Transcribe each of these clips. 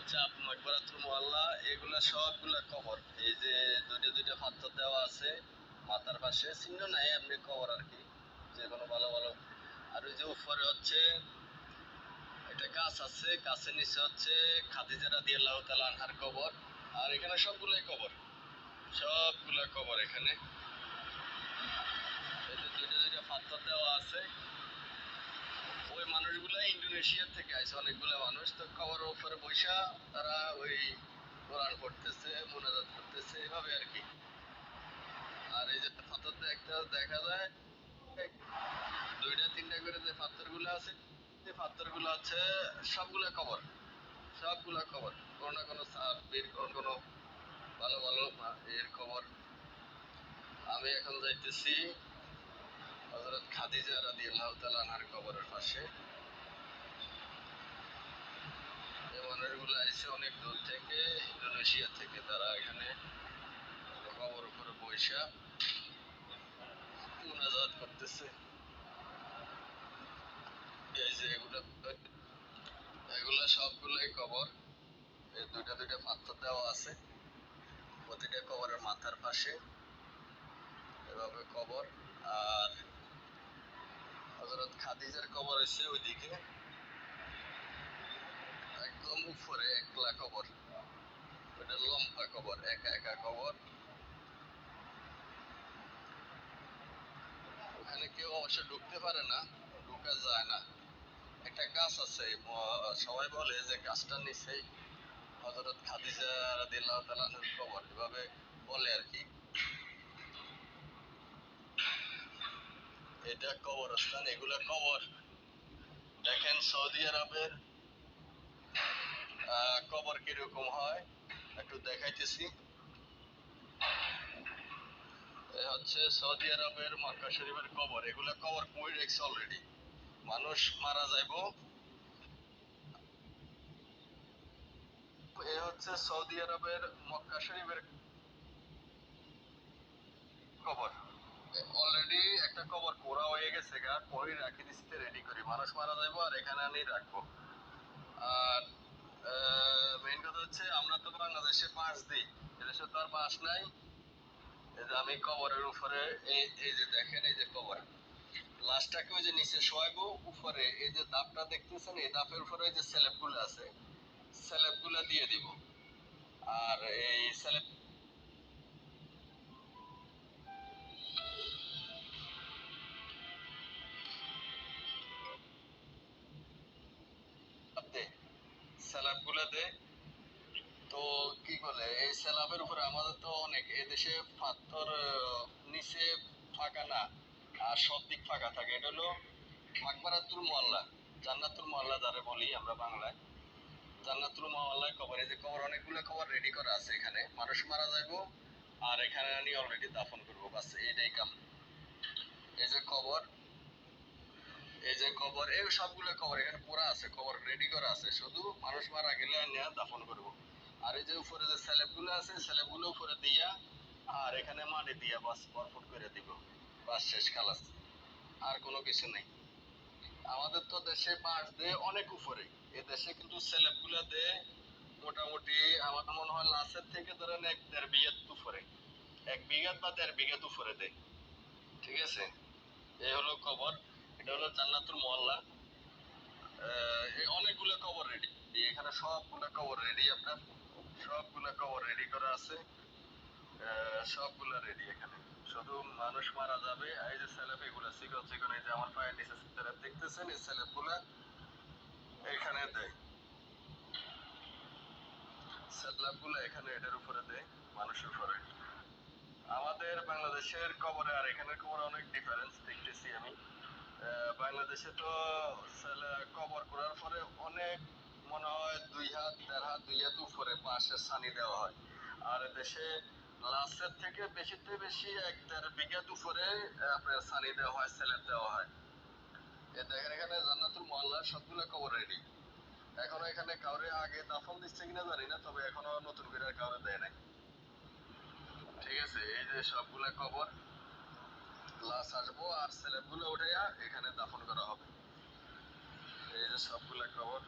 হচ্ছে মাকবারাতুল মুআল্লা, এগুলা সবগুলা কবর। এই যে দুইটা দুইটা পাথর দেওয়া আছে মাথার পাশে, চিহ্ন নাই, এমনি কবর আর কি, যে কোনো ভালো ভালো। আর ওই যে উপরে হচ্ছে একটা গাছ আছে, গাছের নিচে হচ্ছে খাদিজা রাদিয়াল্লাহু তাআলা আনহার কবর। আর এখানে সবগুলাই কবর, সবগুলা কবর এখানে। এই যে দুইটা দুইটা পাথর দেওয়া আছে। ওই মানুষগুলো ইন্দোনেশিয়া থেকে আসে, অনেকগুলো মানুষ। তো কবরের উপরে বৈশা তারা ওই কোরআন পড়তেছে, মুনাজাত করতেছে, এভাবে আর কি। আর এই যে পাথর একটা দেখা যায় দুইটা তিনটা করে যে পাথরগুলো আছে, এই পাথরগুলো হচ্ছে সবগুলা কবর, সবগুলা কবর। কোনো না কোনো সাহাবীর, কোনো ভালো ভালো এর খবর। আমি এখন যাইতেছি হযরত খাদিজা রাদিয়াল্লাহু তাআলা আনহার কবরের পাশে। এই মানুষগুলো আসছে অনেক দূর থেকে, ইন্দোনেশিয়া থেকে। তারা এখানে কবর উপরে বৈশা মুনাজাত করতেছে। এই যে এগুলা সবগুলাই কবর। এই দুইটা দুইটা পাথর দেওয়া আছে প্রতিটা কবরের মাথার পাশে, এভাবে কবর। আর হযরত খাদিজার কবর হচ্ছে ওইদিকে একদম উপরে, একলা কবর। ওটা লম্বা কবর, একা একা কবর। ওখানে কেউ অবশ্য ঢুকতে পারে না, ঢুকা যায় না। একটা গাছ আছে, সবাই বলে যে গাছটার নিচেই হযরত খাদিজা রাদিয়াল্লাহু তাআলা আনহার কবর, এভাবে বলে আর কি। এটা কবরস্থান, এগুলা কবর। দেখেন সৌদি আরবের কবর কিরকম হয় একটু দেখাইতেছি। হচ্ছে সৌদি আরবের মক্কা শরীফের কবর। এগুলা কবর কই রেখেছে অলরেডি, মানুষ মারা যাইবো। এ হচ্ছে সৌদি আরবের মক্কা শরীফের কবর। অলরেডি একটা কবর কোরা হয়ে গেছে গা, কই রাখি দিচ্ছে রেডি করি, মানুষ মারা যাইবো আর এখানে আনি রাখবো। আর মেইন কথা হচ্ছে আমরা তো বাংলাদেশে বাঁশ দিই, এদেশে তো আর বাঁশ নাই। এই যে আমি কবরের উপরে, এই যে দেখেন, এই যে কবর লাশটাকে ওই যে নিচে শোয়াইবো, উপরে এই যে দাপটা দেখতেছেন, এই দাপের উপরে যে স্ল্যাব গুলো আছে, স্ল্যাব গুলা দিয়ে দিব। আর এই স্ল্যাব স্ল্যাব গুলা দে। তো কি বলে, এই স্ল্যাবের উপরে আমাদের তো অনেক এদেশে পাথর নিচে ফাঁকা না, আর সব দিক ফাঁকা থাকে। এটা হলো মাকবারাতুল মুআল্লা, জান্নাতুল মুআল্লা যারে বলি আমরা বাংলায়, জান্নাতুল মুআল্লায় কবর। এই যে কবর, অনেকগুলো কবর রেডি করা আছে এখানে, মানুষ মারা যাইবো আর এখানে আনি অলরেডি দাফন করবো, বাস এইটাই কাম। এই যে কবর, এই যে কবর, এই সবগুলো কবর এখানে পুরা আছে, কবর রেডি করা আছে, শুধু মানুষ মারা গেলে আনিয়া দাফন করবো। আর এই যে উপরে যে স্ল্যাব গুলো আছে, স্ল্যাব গুলো উপরে দিয়া আর এখানে মাটি দিয়া বাস ভরপুর করে দিব, বাস শেষ, খালাস। আর কোনো কিছু নেই। আমাদের তো দেশে বাঁশ দেয় অনেক উপরে, এ দেশে কিন্তু স্ল্যাব গুলা দেয় মোটামুটি আমার মনে হয় লাশের থেকে ধরেন 1-1.5 বিঘাত উপরে, 1 বিঘাত বা 1.5 বিঘাত উপরে দেয়। ঠিক আছে, এই হলো কবর। এটা হলো জান্নাতুল মুআল্লা। অনেকগুলো কবর রেডি এখানে, সবগুলো কবর রেডি আপনার, সবগুলো কবর রেডি করা আছে। সবগুলা রেডি এখানে, শুধু মানুষ মারা যাবে। এই যে স্ল্যাব, এগুলা চিকন চিকন, এই যে আমার পায়ের নিচে স্ল্যাব দেখতেছেন, এই স্ল্যাব গুলা এখানে দেয়, স্ল্যাব গুলা এখানে এটার উপরে দেয়, মানুষের উপরে। আমাদের বাংলাদেশের কবরে আর এখানের কবরে অনেক ডিফারেন্স দেখতেছি আমি। বাংলাদেশে তো কবর করার পরে অনেক, মনে হয় 2 হাত 1.5 হাত 2 হাত উপরে বাঁশের ছানি দেওয়া হয়। আর দেশে লাশের থেকে বেশিতে বেশি 1-1.5 বিঘাত উপরে আপনার ছানি দেওয়া হয়, স্ল্যাব দেওয়া হয়। এ দেখেন এখানে জান্নাতুল মুআল্লা সবগুলো কবর রেডি। এখনো এখানে কাউরে আগে দাফন দিচ্ছে কিনা জানি না, তবে এখনো নতুন করে আর কাউরে দেয় নাই। ঠিক আছে, এই যে সবগুলা কবর, লাশ আসবো আর স্ল্যাব গুলো উঠাইয়া এখানে দাফন করা হবে। এই যে সবগুলা কবর,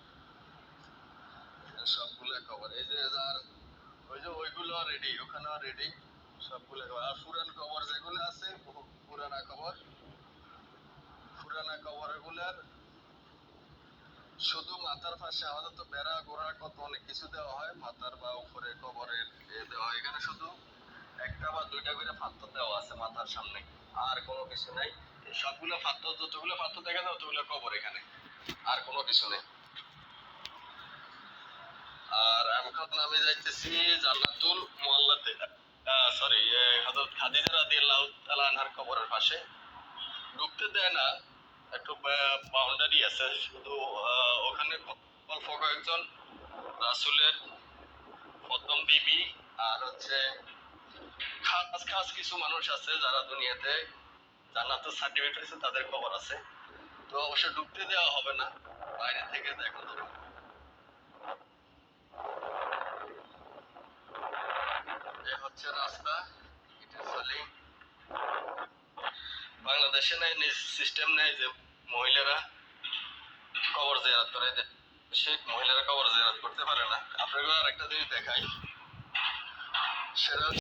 সবগুলো সবগুলা কবর। এই যে যার ওই যে ওইগুলো রেডি, ওখানেও রেডি, সবগুলা কবর। আর পুরান কবর যেগুলো আছে, পুরানা কবর, পুরানা কবর এগুলার শুধু মাথার পাশে আমাদের তো বেড়া গোড়া কত অনেক কিছু দেওয়া হয়, মাথার বা উপরে কবরের দেওয়া হয়। এখানে শুধু একটা বা দুইটা করে পাথর দেওয়া আছে মাথার সামনে, আর কোনো কিছু নাই। সবগুলো পাথর, যতগুলো পাথর দেখা যায় ততগুলো কবর এখানে, আর কোনো কিছু নেই। আর এখন আমি যাইতেছি জান্নাতুল মুআল্লাতে, সরি, হযরত খাদিজা রাদিয়াল্লাহু তাআলা আনহার কবরের পাশে। ঢুকতে দেয় না, একটু বাউন্ডারি আছে শুধু। ওখানে অল্প কয়েকজন রাসূলের প্রথম বিবি আর হচ্ছে খাস খাস কিছু মানুষ আছে যারা দুনিয়াতে জান্নাতের সার্টিফিকেট হয়েছে, তাদের কবর আছে। তো অবশ্য ঢুকতে দেওয়া হবে না, বাইরে থেকে দেখা যাবে। এই হচ্ছে রাস্তা, ইট ইজ সলিং। বাংলাদেশে নাই সিস্টেম নেই যে মহিলারা কবর জিয়ারত করে, দেশে মহিলারা কবর জিয়ারত করতে পারে না। আপনাকে আর একটা জিনিস দেখাই, সেটা